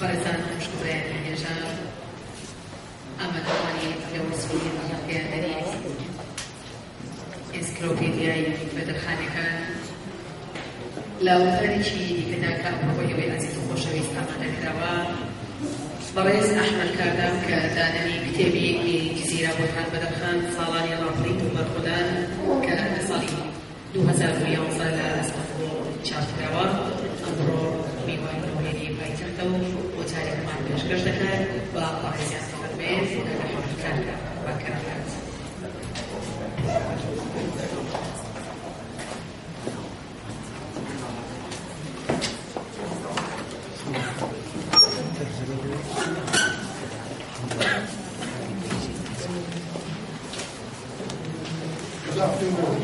Parizan Shkubrani Yajan Amadani Rêwresmekê Ansiklopedia Bedirxaniyan لاوتريشي كذاك أبوي ويأسس خوشويس أمانة كروا برئيس أحمد كردم كدانني كتابي بجزيرة بوتان بدرخان صالاني رابريت ومدخلان كأصالي 2011 لأسقفو تشارت كروا أمرو ميوان نوهيني بايترتو وتاريخ ما بيشكش دكار وبرئيس أسقف بيت ونحن كاركا وكركات Good afternoon.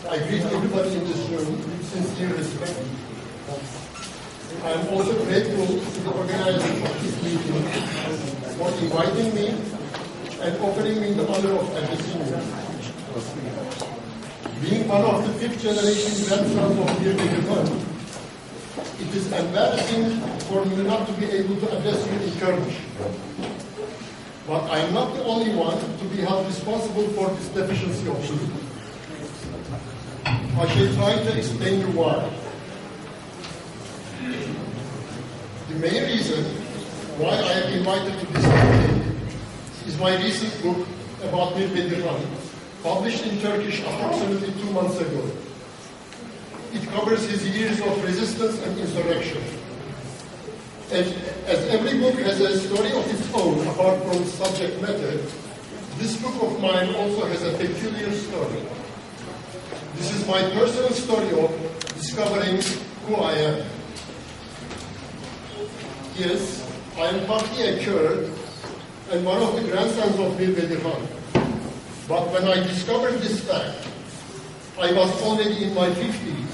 I greet everybody in this room with sincere respect. I am also grateful to the organizers of this meeting for inviting me and offering me the honor of addressing you. Being one of the fifth generation grandsons of Mir Bedirxan, it is embarrassing for me not to be able to address you in Kurdish. But I am not the only one to be held responsible for this deficiency of me. I shall try to explain you why. The main reason why I have invited to this meeting is my recent book about Mir Bedirxan, published in Turkish approximately 2 months ago. It covers his years of resistance and insurrection. As every book has a story of its own apart from its subject matter, this book of mine also has a peculiar story. This is my personal story of discovering who I am. Yes, I am partly a Kurd and one of the grandsons of Mir Bedirxan. But when I discovered this fact, I was already in my 50s.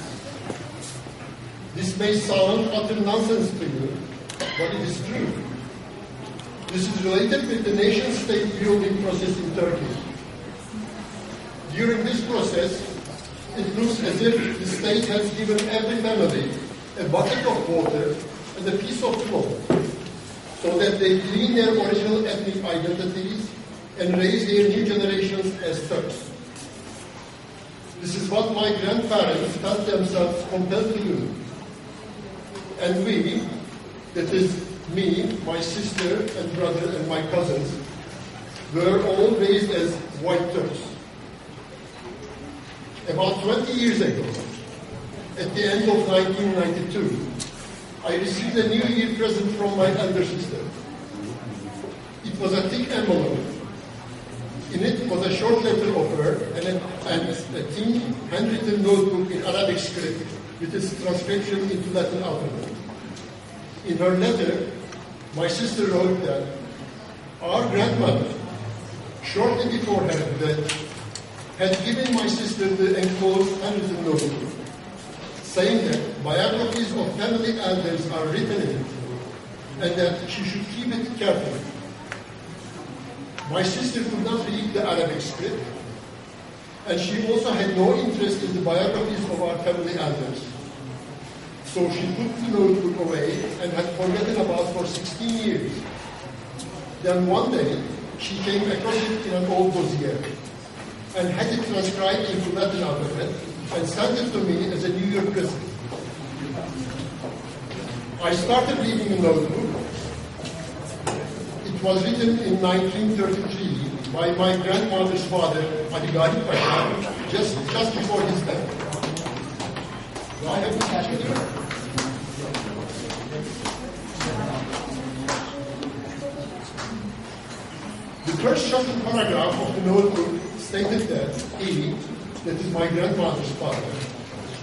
This may sound utter nonsense to you, but it is true. This is related with the nation-state building process in Turkey. During this process, it looks as if the state has given every family a bucket of water and a piece of cloth, so that they clean their original ethnic identities and raise their new generations as Turks. This is what my grandparents felt themselves compelled to do. And we, that is me, my sister and brother and my cousins, were all raised as white Turks. About 20 years ago, at the end of 1992, I received a New Year present from my elder sister. It was a thick envelope. In it was a short letter of her and a thin handwritten notebook in Arabic script with its transcription into Latin alphabet. In her letter, my sister wrote that our grandmother, shortly before her death, had given my sister the enclosed handwritten notebook, saying that biographies of family elders are written in it, and that she should keep it carefully. My sister could not read the Arabic script, and she also had no interest in the biographies of our family elders. So she put the notebook away and had forgotten about for 16 years. Then one day, she came across it in an old dossier and had it transcribed into Latin alphabet and sent it to me as a New Year present. I started reading the notebook. It was written in 1933 by my grandmother's father, Ragihandin Pasha, just before his death. Do I have to catch it here? The first shocking paragraph of the notebook stated that he, that is my grandmother's father,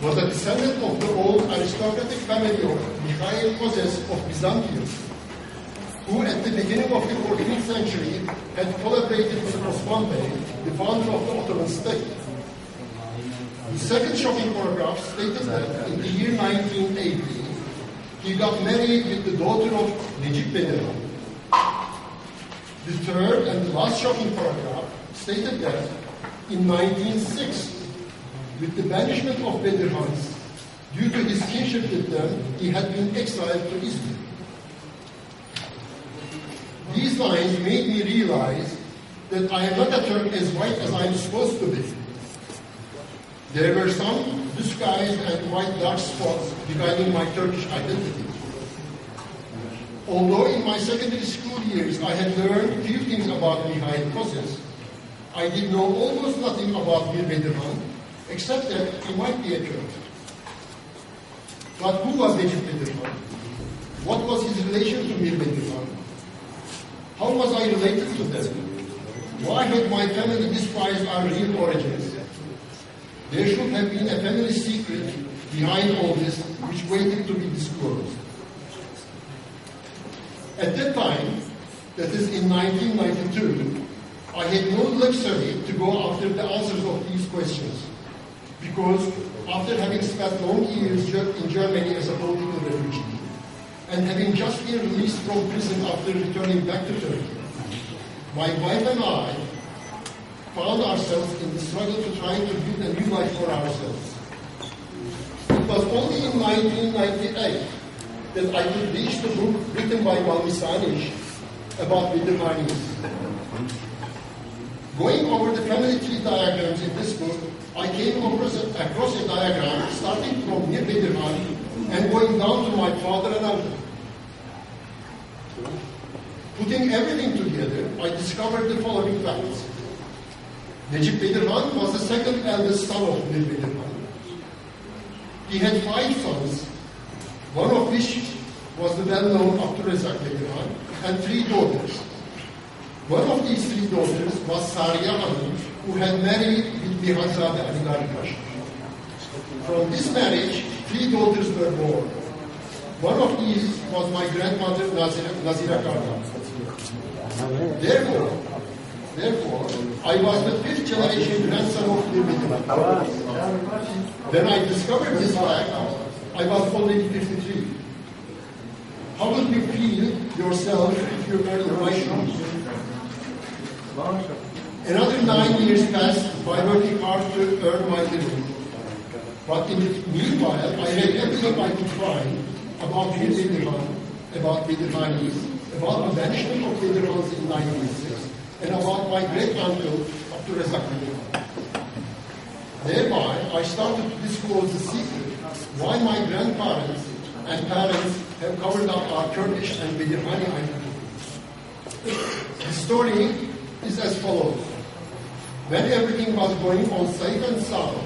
was a descendant of the old aristocratic family of Mikhail Kozes of Byzantium, who at the beginning of the 14th century had collaborated with Osman Bey, the founder of the Ottoman state. The second shocking paragraph stated that in the year 1980, he got married with the daughter of Necip Bedirxan. The third and last shocking paragraph stated that in 1906, with the banishment of Bedirxans, Due to his kinship with them, he had been exiled to Izmir. These lines made me realize that I am not a Turk as white as I am supposed to be. There were some disguised and white dark spots dividing my Turkish identity. Although in my secondary school years I had learned few things about Mihail Kosses, I did know almost nothing about Mir Bedirxan, except that he might be a Turk. But who was Necip Bedirxan? What was his relation to Mir Bedirxan? How was I related to them? Why had my family despised our real origins? There should have been a family secret behind all this which waited to be disclosed. At that time, that is in 1992, I had no luxury to go after the answers of these questions, because after having spent long years in Germany as a political refugee, and having just been released from prison after returning back to Turkey, my wife and I found ourselves in the struggle to try to build a new life for ourselves. It was only in 1998 that I could reach the book written by Valmisanish about Bedirxanians. Going over the family tree diagrams in this book, I came across a diagram starting from Mir Bedirxan and going down to my father and uncle. Putting everything together, I discovered the following facts. Necip Bedirxan was the second eldest son of Mir Bedirxan. He had 5 sons, one of which was the well-known Abdurrezzak Bedirxan, and 3 daughters. One of these 3 daughters was Sariya Hanım, who had married with Mirzazade Ali Gari Pasha. From this marriage, 3 daughters were born. One of these was my grandmother Nazira Kardan. Therefore, I was the 5th generation grandson of Mir Bedirxan. When I discovered this fact, I was already 53. How would you feel yourself if you were in my shoes? Another 9 years passed by working hard to earn my living. But in the meanwhile, I read everything I could find about Mir Bedirxan, about Bedirxanis, about the banishment of Bedirxans in 1906, and about my great-uncle, Abdurrezzak Bedirxan. Thereby, I started to disclose the secret why my grandparents and parents have covered up our Kurdish and Bedirxani identity. The story is as follows. When everything was going on safe and sound,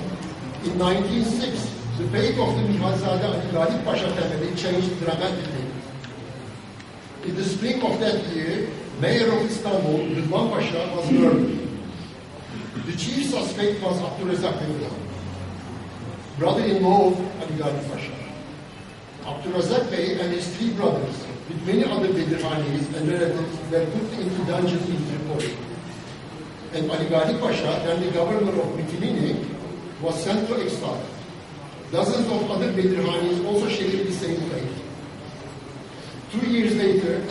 in 1906, the fate of the Mirzazade Ali Gari Pasha family changed dramatically. In the spring of that year, Mayor of Istanbul, Rıdvan Pasha, was murdered. The chief suspect was Abdurrezzak Bedirxan, brother-in-law of Ali Gari Pasha. Abdurrezzak Bey and his 3 brothers, with many other Bedirxanis and relatives, were put into dungeons in Tripoli. And Ali Gari Pasha, then the governor of Mytilene, was sent to exile. Dozens of other Bedirxanis also shared the same fate. 2 years later,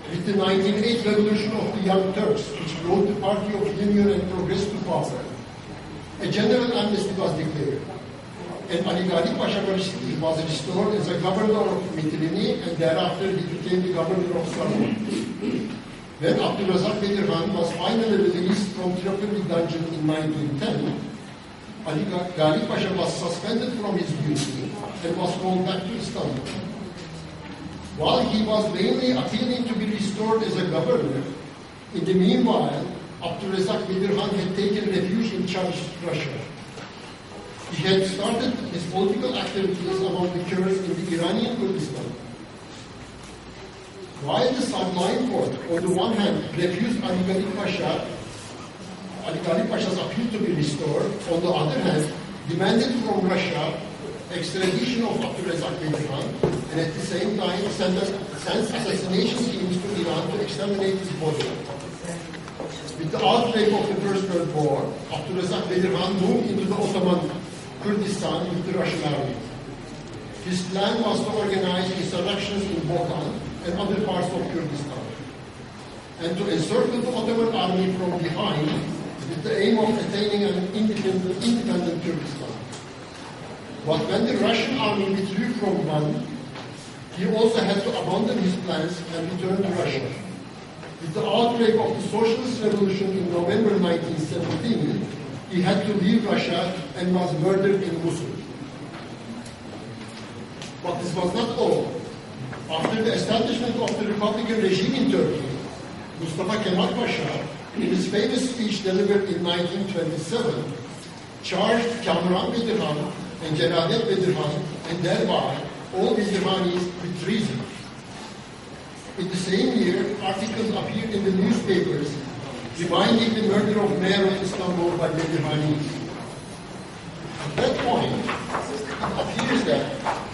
with the 1908 revolution of the Young Turks, which brought the Party of Union and Progress to power, a general amnesty was declared. And Ali Gari Pasha was restored as a governor of Mytilene, and thereafter he became the governor of Sargon. When Abdurrezzak Bedirxan was finally released from Tripoli dungeon in 1910, Ali Gari Pasha was suspended from his duty and was called back to Istanbul. While he was vainly appealing to be restored as a governor, in the meanwhile, Abdurrezzak Bedirxan had taken refuge in Tsarist Russia. He had started his political activities among the Kurds in the Iranian Kurdistan. While the Sublime Court, on the one hand, refused Ali Gari Pasha's appeal to be restored, on the other hand, demanded from Russia extradition of Abdurrezzak Bedirxan, and at the same time sent assassination teams to Iran to exterminate his body. With the outbreak of the First World War, Abdurrezzak Bedirxan moved into the Ottoman Kurdistan with the Russian army. His plan was to organize insurrections in Bokan and other parts of Kurdistan, and to encircle the Ottoman army from behind with the aim of attaining an independent Kurdistan. But when the Russian army withdrew from Van, he also had to abandon his plans and return to Russia. With the outbreak of the Socialist Revolution in November 1917, he had to leave Russia and was murdered in Mosul. But this was not all. After the establishment of the Republican regime in Turkey, Mustafa Kemal Pasha, in his famous speech delivered in 1927, charged Kamran Bedirxan and Celalet Bedirxan and thereby all Bedirxanis with treason. In the same year, articles appeared in the newspapers reminding the murder of Mayor of Istanbul by Bedirxanis. At that point, it appears that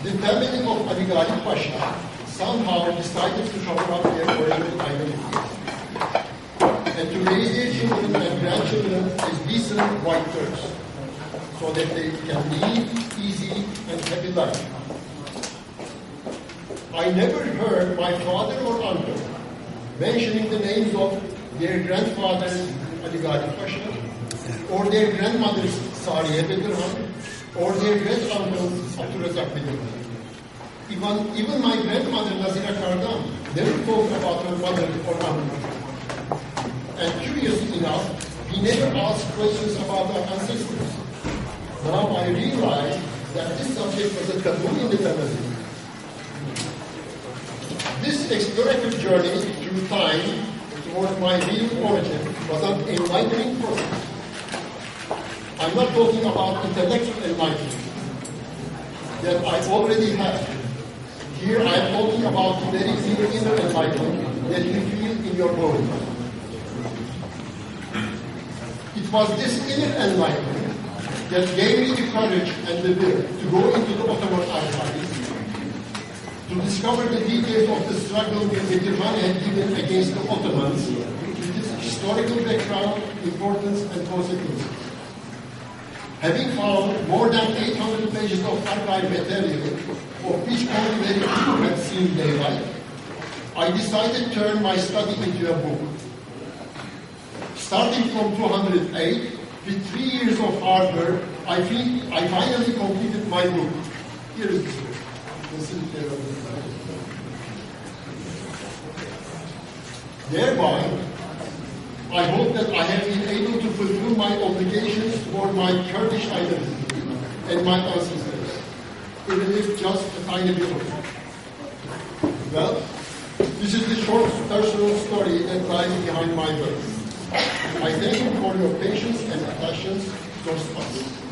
the family of Ali Galip Pasha somehow decided to cover up their original identities and to raise their children and grandchildren as decent white Turks so that they can lead easy and happy life. I never heard my father or uncle mentioning the names of their grandfathers Ali Galip Pasha, or their grandmothers Sariye Bedirxan, or their great-uncles Abdurrazak Bedirxan. Even my grandmother Nazira Kardam never talked about her mother or uncle. And curiously enough, we never asked questions about our ancestors. Now I realize that this subject was a taboo in the family. This explorative journey through time towards my real origin was an enlightening process. I'm not talking about intellectual enlightenment that I already have. Here I am talking about the very inner enlightenment that you feel in your body. It was this inner enlightenment that gave me the courage and the will to go into the Ottoman archives, to discover the details of the struggle that Bedirxan had given against the Ottomans, with its historical background, importance, and consequences. Having found more than 800 pages of archive material, of which only very few had seen daylight, I decided to turn my study into a book. Starting from 208, with 3 years of hard work, I finally completed my book. Here is this book. Thereby, I hope that I have been able to fulfill my obligations toward my Kurdish identity and my ancestors, even if just a tiny bit of it. Well, this is the short personal story that lies behind my work. I thank you for your patience and attention towards us.